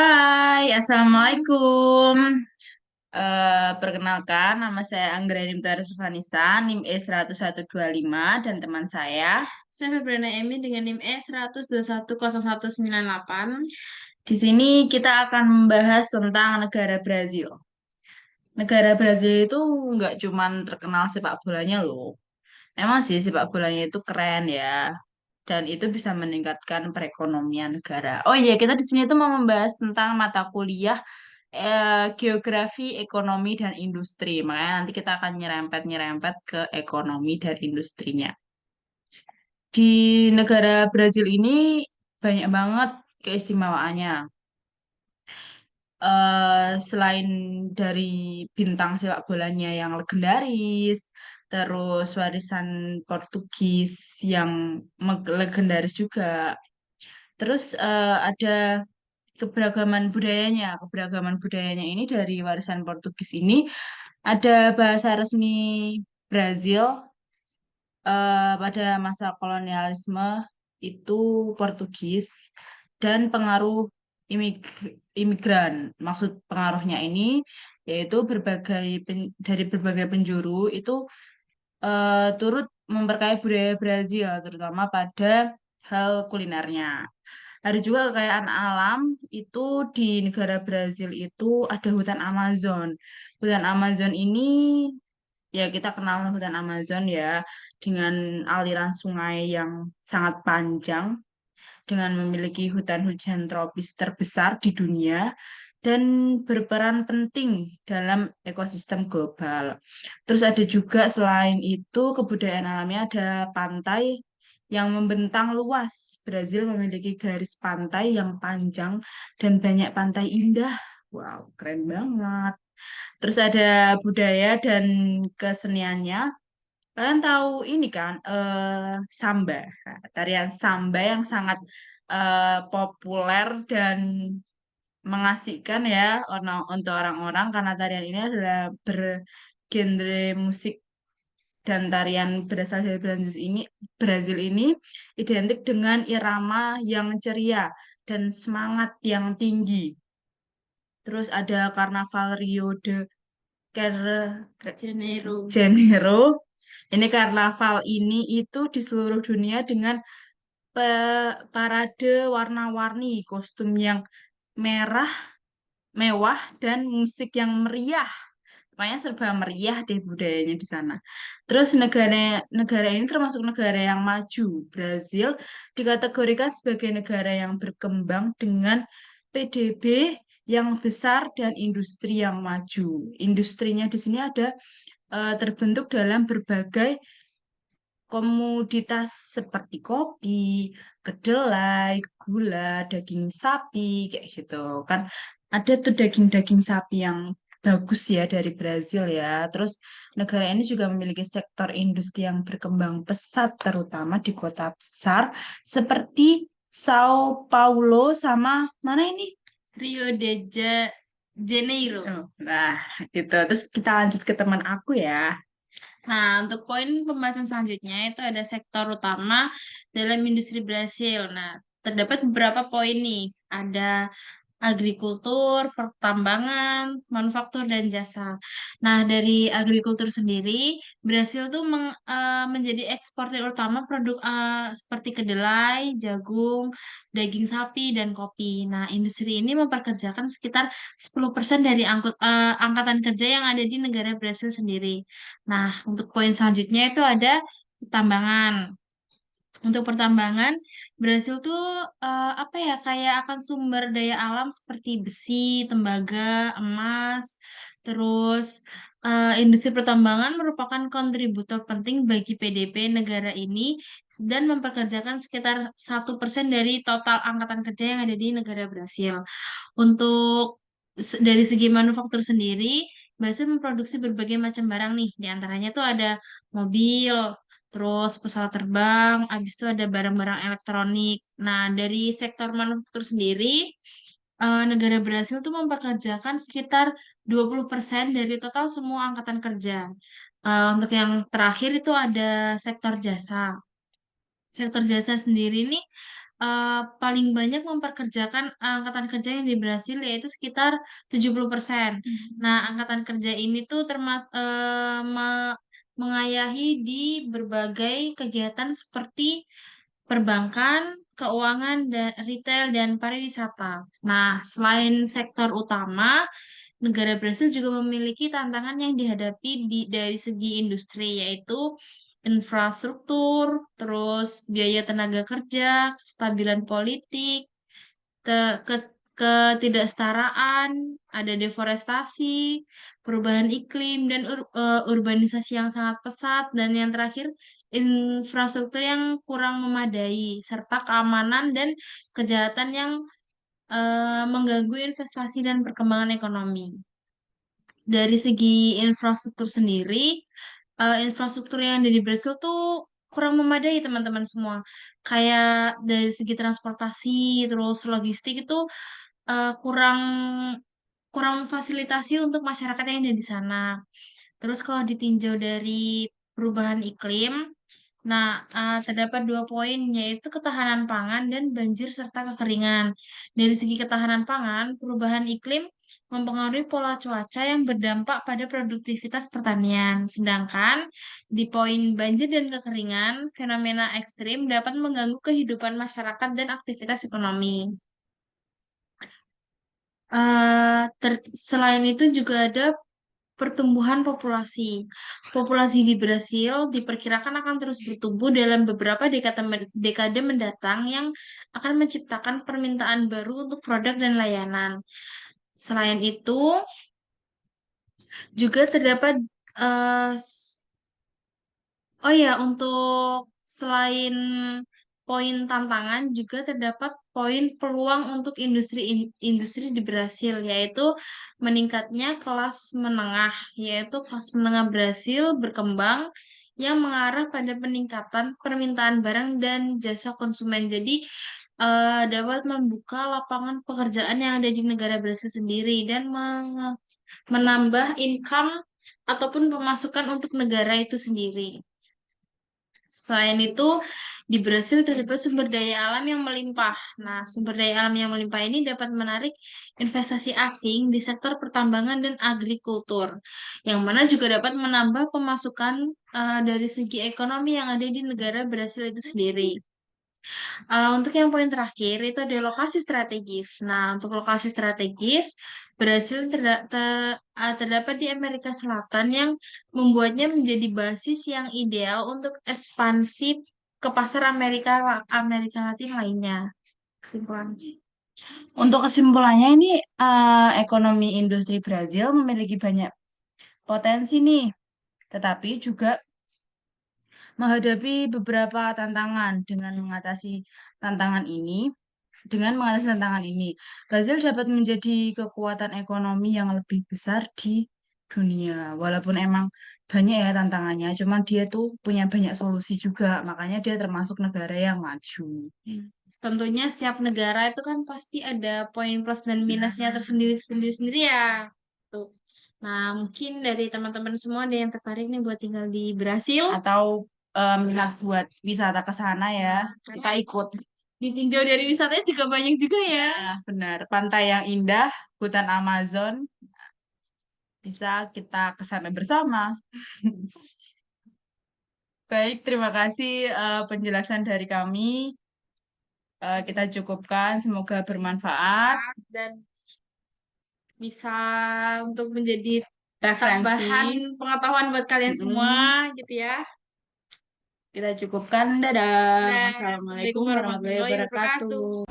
Hai, Assalamualaikum. Perkenalkan, nama saya Anggreni Mutara Sufanisa, NIM E11125, dan teman saya. Saya Febriana Emi dengan NIM E1210198. Di sini kita akan membahas tentang negara Brazil. Negara Brazil itu nggak cuman terkenal sepak bolanya loh. Emang sih sepak bolanya itu keren ya, dan itu bisa meningkatkan perekonomian negara. Oh iya, kita di sini tuh mau membahas tentang mata kuliah geografi, ekonomi, dan industri. Makanya nanti kita akan nyerempet-nyerempet ke ekonomi dan industrinya. Di negara Brazil ini banyak banget keistimewaannya. Selain dari bintang sepak bolanya yang legendaris, terus warisan Portugis yang legendaris juga. Terus ada keberagaman budayanya. Keberagaman budayanya ini dari warisan Portugis ini ada bahasa resmi Brazil pada masa kolonialisme itu Portugis dan pengaruh imigran. Maksud pengaruhnya ini yaitu dari berbagai penjuru itu turut memperkaya budaya Brazil terutama pada hal kulinernya. Ada juga kekayaan alam itu di negara Brazil itu ada hutan Amazon. Hutan Amazon ini ya kita kenal hutan Amazon ya dengan aliran sungai yang sangat panjang dengan memiliki hutan hujan tropis terbesar di dunia dan berperan penting dalam ekosistem global. Terus ada juga selain itu kebudayaan alamnya ada pantai yang membentang luas. Brazil memiliki garis pantai yang panjang dan banyak pantai indah. Wow, keren banget. Terus ada budaya dan keseniannya. Kalian tahu ini kan, samba. Nah, tarian samba yang sangat populer dan mengasihkan ya untuk orang-orang karena tarian ini adalah bergenre musik dan tarian berasal dari Brazil ini identik dengan irama yang ceria dan semangat yang tinggi. Terus ada Karnaval Rio de Janeiro. Janeiro. Ini karnaval ini itu di seluruh dunia dengan parade warna-warni, kostum yang merah, mewah, dan musik yang meriah. Pokoknya serba meriah deh budayanya di sana. Terus negara negara ini termasuk negara yang maju. Brazil dikategorikan sebagai negara yang berkembang dengan PDB yang besar dan industri yang maju. Industrinya di sini ada terbentuk dalam berbagai komoditas seperti kopi, kedelai, gula, daging sapi, kayak gitu kan. Ada tuh daging-daging sapi yang bagus ya dari Brazil ya. Terus negara ini juga memiliki sektor industri yang berkembang pesat, terutama di kota besar seperti Sao Paulo sama mana ini? Rio de Janeiro. Nah, gitu. Terus kita lanjut ke teman aku ya. Nah, untuk poin pembahasan selanjutnya itu ada sektor utama dalam industri Brasil. Nah, terdapat beberapa poin nih. Ada agrikultur, pertambangan, manufaktur, dan jasa. Nah, dari agrikultur sendiri, Brasil tuh menjadi eksportir utama produk seperti kedelai, jagung, daging sapi, dan kopi. Nah, industri ini memperkerjakan sekitar 10% dari angkatan kerja yang ada di negara Brasil sendiri. Nah, untuk poin selanjutnya itu ada pertambangan. Untuk pertambangan, Brasil tuh apa ya kayak akan sumber daya alam seperti besi, tembaga, emas, terus industri pertambangan merupakan kontributor penting bagi PDB negara ini dan memperkerjakan sekitar 1% dari total angkatan kerja yang ada di negara Brasil. Untuk dari segi manufaktur sendiri, Brasil memproduksi berbagai macam barang nih, di antaranya tuh ada mobil, terus pesawat terbang, habis itu ada barang-barang elektronik. Nah, dari sektor manufaktur sendiri, negara Brasil tuh mempekerjakan sekitar 20% dari total semua angkatan kerja. Untuk yang terakhir itu ada sektor jasa. Sektor jasa sendiri nih paling banyak memperkerjakan angkatan kerja yang di Brasil yaitu sekitar 70%. Nah, angkatan kerja ini tuh mengayahi di berbagai kegiatan seperti perbankan, keuangan, dan retail, dan pariwisata. Nah, selain sektor utama, negara Brasil juga memiliki tantangan yang dihadapi dari segi industri, yaitu infrastruktur, terus biaya tenaga kerja, kestabilan politik, ke ketidaksetaraan, ada deforestasi, perubahan iklim, dan urbanisasi yang sangat pesat, dan yang terakhir infrastruktur yang kurang memadai, serta keamanan dan kejahatan yang mengganggu investasi dan perkembangan ekonomi. Dari segi infrastruktur sendiri, infrastruktur yang ada di Brasil tuh kurang memadai teman-teman semua. Kayak dari segi transportasi, terus logistik itu kurang kurang fasilitasi untuk masyarakat yang ada di sana. Terus kalau ditinjau dari perubahan iklim, nah terdapat dua poin yaitu ketahanan pangan dan banjir serta kekeringan. Dari segi ketahanan pangan, perubahan iklim mempengaruhi pola cuaca yang berdampak pada produktivitas pertanian. Sedangkan di poin banjir dan kekeringan, fenomena ekstrim dapat mengganggu kehidupan masyarakat dan aktivitas ekonomi. Selain itu juga ada pertumbuhan populasi. Populasi di Brasil diperkirakan akan terus bertumbuh dalam beberapa dekade mendatang yang akan menciptakan permintaan baru untuk produk dan layanan. Selain itu, juga terdapat eh, oh ya, untuk selain poin tantangan juga terdapat poin peluang untuk industri di Brasil, yaitu meningkatnya kelas menengah, yaitu kelas menengah Brasil berkembang yang mengarah pada peningkatan permintaan barang dan jasa konsumen. Jadi dapat membuka lapangan pekerjaan yang ada di negara Brasil sendiri dan menambah income ataupun pemasukan untuk negara itu sendiri. Selain itu, di Brasil terdapat sumber daya alam yang melimpah. Nah, sumber daya alam yang melimpah ini dapat menarik investasi asing di sektor pertambangan dan agrikultur, yang mana juga dapat menambah pemasukan dari segi ekonomi yang ada di negara Brasil itu sendiri. Untuk yang poin terakhir itu ada lokasi strategis. Nah, untuk lokasi strategis, Brasil terdapat di Amerika Selatan yang membuatnya menjadi basis yang ideal untuk ekspansi ke pasar Amerika Latin lainnya. Kesimpulan. Untuk kesimpulannya ini ekonomi industri Brazil memiliki banyak potensi nih, tetapi juga menghadapi beberapa tantangan. Dengan mengatasi tantangan ini, Brazil dapat menjadi kekuatan ekonomi yang lebih besar di dunia. Walaupun emang banyak ya tantangannya, cuman dia tuh punya banyak solusi juga. Makanya dia termasuk negara yang maju. Tentunya setiap negara itu kan pasti ada poin plus dan minusnya tersendiri-sendiri ya. Tuh. Nah, mungkin dari teman-teman semua ada yang tertarik nih buat tinggal di Brasil. Atau minat buat wisata ke sana ya, kita ikut. Ditinjau dari wisatanya juga banyak juga ya. Nah, benar. Pantai yang indah, hutan Amazon, bisa kita ke sana bersama. Baik, terima kasih penjelasan dari kami. Kita cukupkan, semoga bermanfaat. Dan bisa untuk menjadi Referensi. tambahan pengetahuan buat kalian semua gitu ya. Kita cukupkan. Dadah. Dan Wassalamualaikum warahmatullahi wabarakatuh.